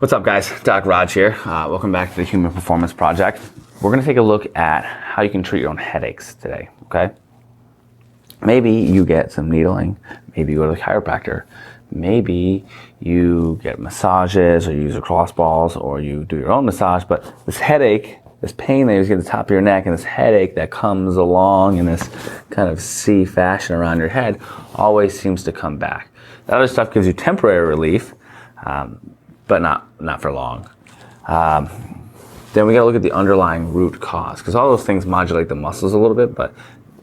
What's up, guys? Doc Raj here. Welcome back to the Human Performance Project. We're going to take a look at how you can treat your own headaches today, okay? Maybe you get some needling. Maybe you go to the chiropractor. Maybe you get massages or you use lacrosse balls or you do your own massage, but this headache, this pain that you get at the top of your neck and this headache that comes along in this kind of C fashion around your head always seems to come back. That other stuff gives you temporary relief, but not for long. Then we gotta look at the underlying root cause, because all those things modulate the muscles a little bit, but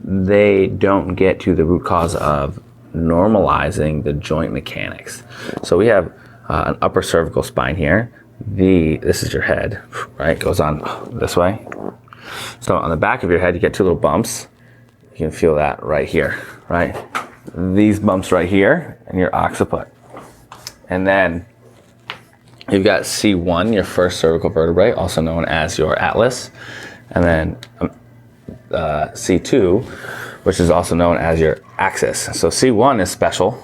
they don't get to the root cause of normalizing the joint mechanics. So we have an upper cervical spine here. This is your head, right? Goes on this way. So on the back of your head, you get two little bumps. You can feel that right here, right? These bumps right here and your occiput. And then you've got C1, your first cervical vertebrae, also known as your atlas. And then C2, which is also known as your axis. So C1 is special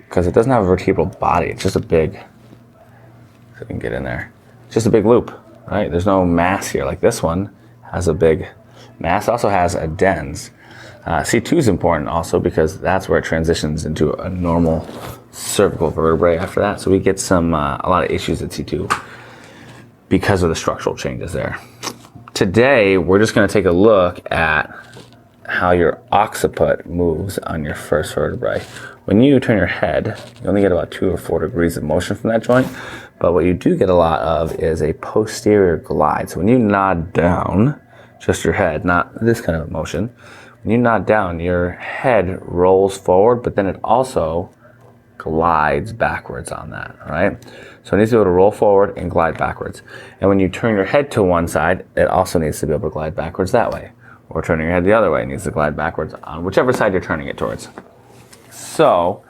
because it doesn't have a vertebral body. It's just a big, so you can get in there, just a big loop, right? There's no mass here. Like this one has a big mass, also has a dens. C2 is important also because that's where it transitions into a normal cervical vertebrae after that. So we get a lot of issues at C2 because of the structural changes there. Today, we're just going to take a look at how your occiput moves on your first vertebrae. When you turn your head, you only get about 2 or 4 degrees of motion from that joint, but what you do get a lot of is a posterior glide. So when you nod down, just your head, not this kind of motion, when you nod down, your head rolls forward, but then it also glides backwards on that, right? So it needs to be able to roll forward and glide backwards. And when you turn your head to one side, it also needs to be able to glide backwards that way. Or turning your head the other way, it needs to glide backwards on whichever side you're turning it towards. So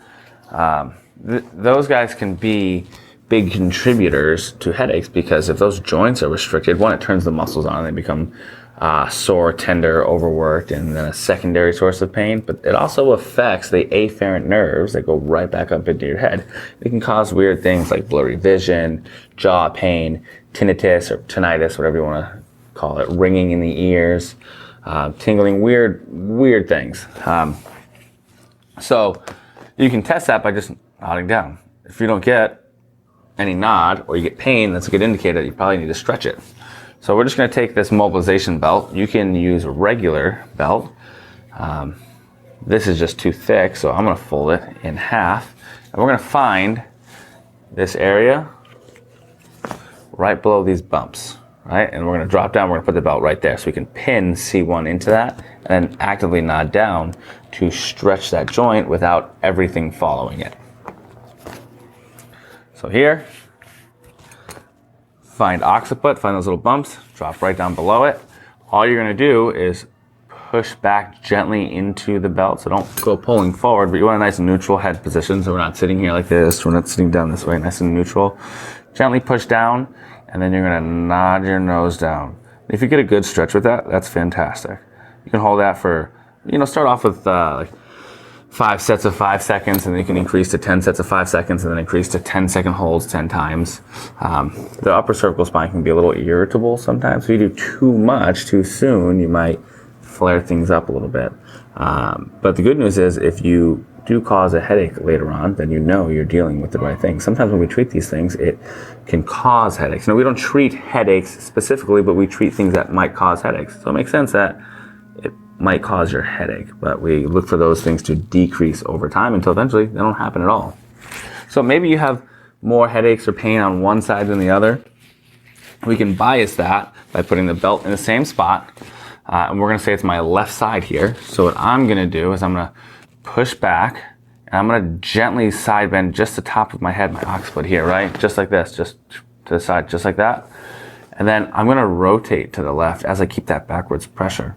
those guys can be big contributors to headaches because if those joints are restricted, one, it turns the muscles on and they become sore, tender, overworked, and then a secondary source of pain. But it also affects the afferent nerves that go right back up into your head. It can cause weird things like blurry vision, jaw pain, tinnitus or tinnitus, whatever you want to call it, ringing in the ears, tingling, weird things. So you can test that by just nodding down. If you don't get any nod or you get pain, that's a good indicator that you probably need to stretch it. So we're just going to take this mobilization belt. You can use a regular belt. This is just too thick, so I'm going to fold it in half. And we're going to find this area right below these bumps, right? And we're going to drop down. We're going to put the belt right there so we can pin C1 into that and then actively nod down to stretch that joint without everything following it. So here, find occiput, find those little bumps, drop right down below it. All you're gonna do is push back gently into the belt, so don't go pulling forward, but you want a nice neutral head position, so we're not sitting here like this, we're not sitting down this way, nice and neutral. Gently push down, and then you're gonna nod your nose down. If you get a good stretch with that, that's fantastic. You can hold that for, start off with like 5 sets of 5 seconds, and then you can increase to 10 sets of 5 seconds, and then increase to 10-second holds 10 times. The upper cervical spine can be a little irritable sometimes. If you do too much too soon, you might flare things up a little bit. But the good news is if you do cause a headache later on, then you know you're dealing with the right thing. Sometimes when we treat these things, it can cause headaches. Now, we don't treat headaches specifically, but we treat things that might cause headaches. So it makes sense that it might cause your headache, but we look for those things to decrease over time until eventually they don't happen at all. So maybe you have more headaches or pain on one side than the other. We can bias that by putting the belt in the same spot, and we're going to say it's my left side here. So what I'm going to do is I'm going to push back, and I'm going to gently side bend just the top of my head, my occiput here, right? Just like this, just to the side, just like that. And then I'm going to rotate to the left as I keep that backwards pressure.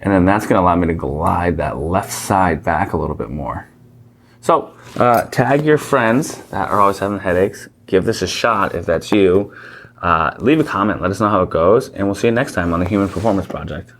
And then that's going to allow me to glide that left side back a little bit more. So tag your friends that are always having headaches. Give this a shot if that's you. Leave a comment. Let us know how it goes. And we'll see you next time on the Human Performance Project.